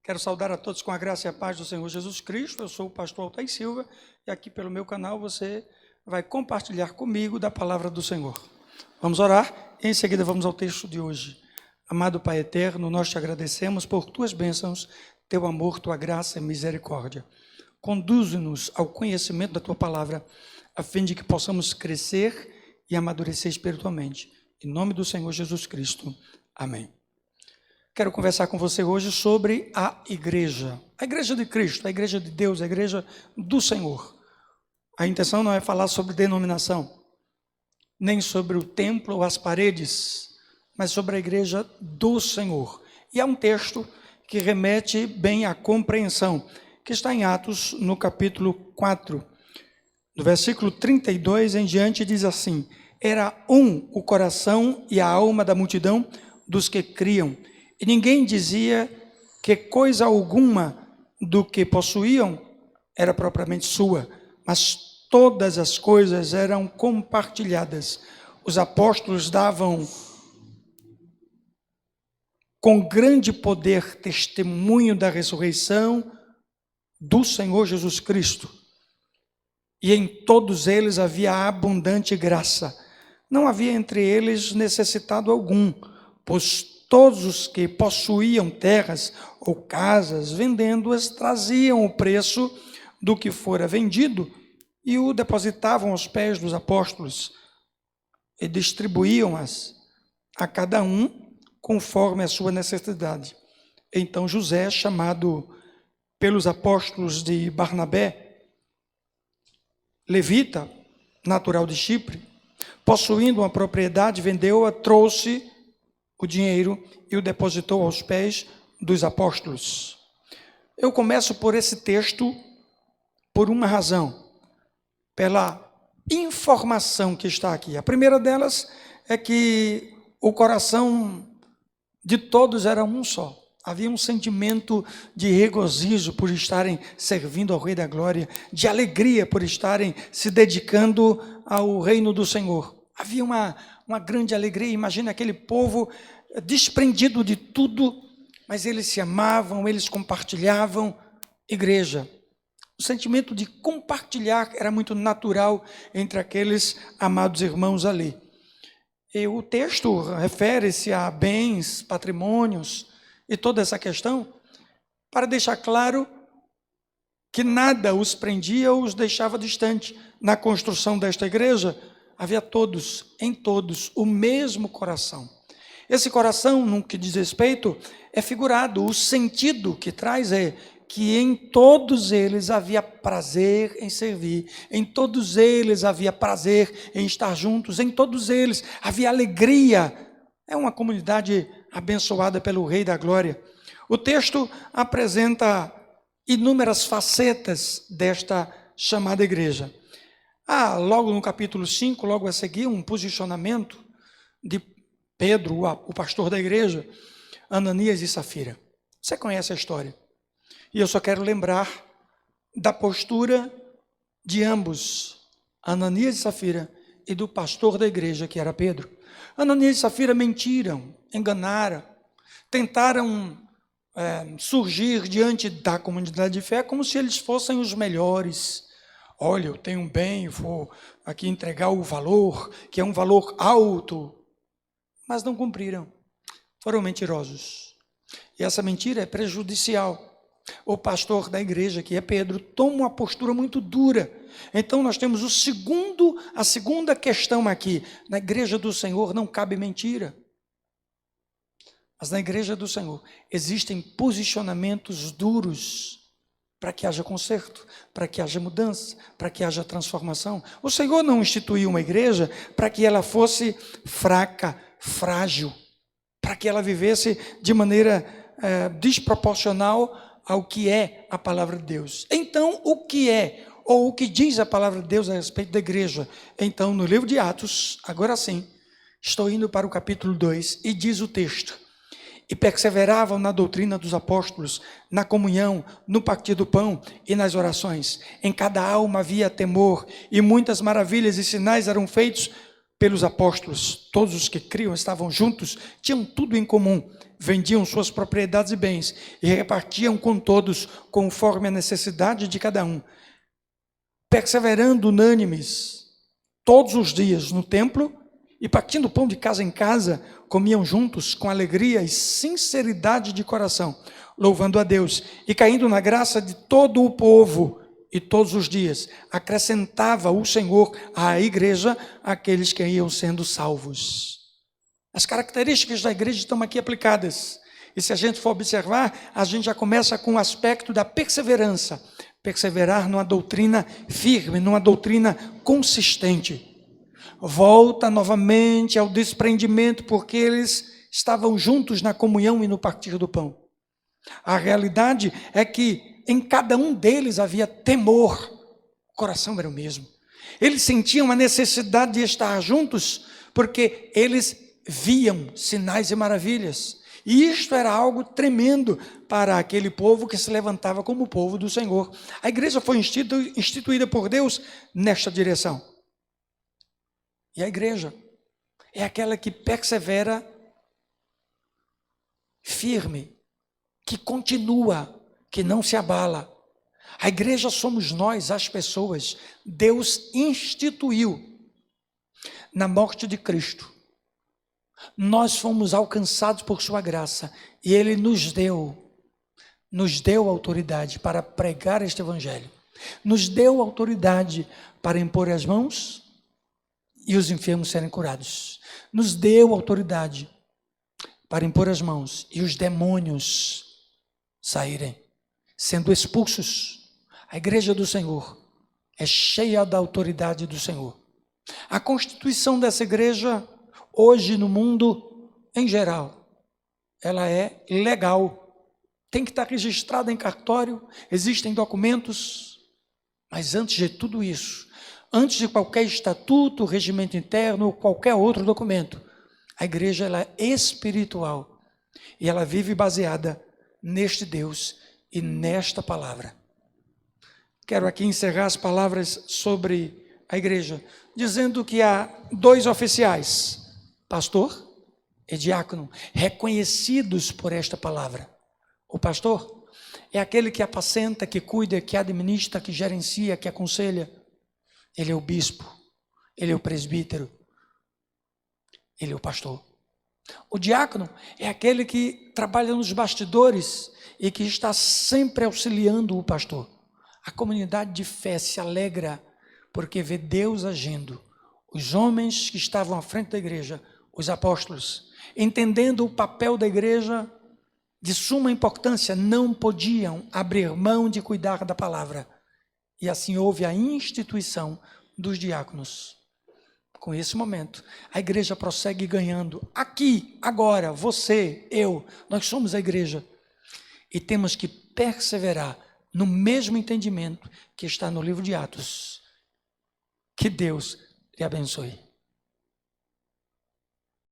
Quero saudar a todos com a graça e a paz do Senhor Jesus Cristo. Eu sou o pastor Altair Silva e aqui pelo meu canal você vai compartilhar comigo da palavra do Senhor. Vamos orar e em seguida vamos ao texto de hoje. Amado Pai eterno, nós te agradecemos por tuas bênçãos, teu amor, tua graça e misericórdia. Conduze-nos ao conhecimento da tua palavra, a fim de que possamos crescer e amadurecer espiritualmente. Em nome do Senhor Jesus Cristo. Amém. Quero conversar com você hoje sobre a igreja de Cristo, a igreja de Deus, a igreja do Senhor. A intenção não é falar sobre denominação, nem sobre o templo ou as paredes, mas sobre a igreja do Senhor. E há um texto que remete bem à compreensão, que está em Atos, no capítulo 4, do versículo 32 em diante, diz assim: era o coração e a alma da multidão dos que criam, e ninguém dizia que coisa alguma do que possuíam era propriamente sua, mas todas as coisas eram compartilhadas. Os apóstolos davam com grande poder testemunho da ressurreição do Senhor Jesus Cristo. E em todos eles havia abundante graça. Não havia entre eles necessitado algum, pois todos os que possuíam terras ou casas, vendendo-as, traziam o preço do que fora vendido e o depositavam aos pés dos apóstolos e distribuíam-as a cada um conforme a sua necessidade. Então José, chamado pelos apóstolos de Barnabé, levita, natural de Chipre, possuindo uma propriedade, vendeu-a, trouxe o dinheiro e o depositou aos pés dos apóstolos. Eu começo por esse texto por uma razão, pela informação que está aqui. A primeira delas é que o coração de todos era um só. Havia um sentimento de regozijo por estarem servindo ao Rei da Glória, de alegria por estarem se dedicando ao reino do Senhor. Havia uma grande alegria. Imagina aquele povo desprendido de tudo, mas eles se amavam, eles compartilhavam. Igreja, o sentimento de compartilhar era muito natural entre aqueles amados irmãos ali. E o texto refere-se a bens, patrimônios e toda essa questão, para deixar claro que nada os prendia ou os deixava distante. Na construção desta igreja, havia em todos, o mesmo coração. Esse coração, no que diz respeito, é figurado. O sentido que traz é que em todos eles havia prazer em servir, em todos eles havia prazer em estar juntos, em todos eles havia alegria. É uma comunidade abençoada pelo Rei da Glória. O texto apresenta inúmeras facetas desta chamada igreja. Logo no capítulo 5, logo a seguir, um posicionamento de Pedro, o pastor da igreja, Ananias e Safira. Você conhece a história. E eu só quero lembrar da postura de ambos, Ananias e Safira, e do pastor da igreja, que era Pedro. Ananias e Safira mentiram, enganaram, tentaram surgir diante da comunidade de fé como se eles fossem os melhores. Olha, eu tenho um bem, vou aqui entregar o valor, que é um valor alto. Mas não cumpriram, foram mentirosos. E essa mentira é prejudicial. O pastor da igreja, que é Pedro, toma uma postura muito dura. Então nós temos a segunda questão aqui. Na igreja do Senhor não cabe mentira. Mas na igreja do Senhor existem posicionamentos duros para que haja conserto, para que haja mudança, para que haja transformação. O Senhor não instituiu uma igreja para que ela fosse fraca, frágil, para que ela vivesse de maneira desproporcional ao que é a palavra de Deus. Então, o que é, ou o que diz a palavra de Deus a respeito da igreja? Então, no livro de Atos, agora sim, estou indo para o capítulo 2, e diz o texto: e perseveravam na doutrina dos apóstolos, na comunhão, no partir do pão e nas orações. Em cada alma havia temor, e muitas maravilhas e sinais eram feitos pelos apóstolos. Todos os que criam estavam juntos, tinham tudo em comum, vendiam suas propriedades e bens e repartiam com todos, conforme a necessidade de cada um. Perseverando unânimes todos os dias no templo e partindo pão de casa em casa, comiam juntos com alegria e sinceridade de coração, louvando a Deus e caindo na graça de todo o povo. E todos os dias acrescentava o Senhor à igreja aqueles que iam sendo salvos. As características da igreja estão aqui aplicadas. E se a gente for observar, a gente já começa com o aspecto da perseverança. Perseverar numa doutrina firme, numa doutrina consistente. Volta novamente ao desprendimento, porque eles estavam juntos na comunhão e no partir do pão. A realidade é que em cada um deles havia temor, o coração era o mesmo. Eles sentiam a necessidade de estar juntos, porque eles viam sinais e maravilhas. E isto era algo tremendo para aquele povo que se levantava como o povo do Senhor. A igreja foi instituída por Deus nesta direção. E a igreja é aquela que persevera firme, que continua, que não se abala. A igreja somos nós, as pessoas. Deus instituiu na morte de Cristo. Nós fomos alcançados por sua graça e Ele nos deu autoridade para pregar este evangelho. Nos deu autoridade para impor as mãos e os enfermos serem curados. Nos deu autoridade para impor as mãos e os demônios saírem, sendo expulsos. A igreja do Senhor é cheia da autoridade do Senhor. A constituição dessa igreja, hoje no mundo em geral, ela é legal. Tem que estar registrada em cartório, existem documentos, mas antes de tudo isso, antes de qualquer estatuto, regimento interno ou qualquer outro documento, a igreja ela é espiritual e ela vive baseada neste Deus e nesta palavra. Quero aqui encerrar as palavras sobre a igreja, dizendo que há dois oficiais, pastor e diácono, reconhecidos por esta palavra. O pastor é aquele que apacenta, que cuida, que administra, que gerencia, que aconselha. Ele é o bispo, ele é o presbítero, ele é o pastor. O diácono é aquele que trabalha nos bastidores e que está sempre auxiliando o pastor. A comunidade de fé se alegra porque vê Deus agindo. Os homens que estavam à frente da igreja, os apóstolos, entendendo o papel da igreja de suma importância, não podiam abrir mão de cuidar da palavra. E assim houve a instituição dos diáconos. Com esse momento, a igreja prossegue ganhando. Aqui, agora, você, eu, nós somos a igreja. E temos que perseverar no mesmo entendimento que está no livro de Atos. Que Deus lhe abençoe.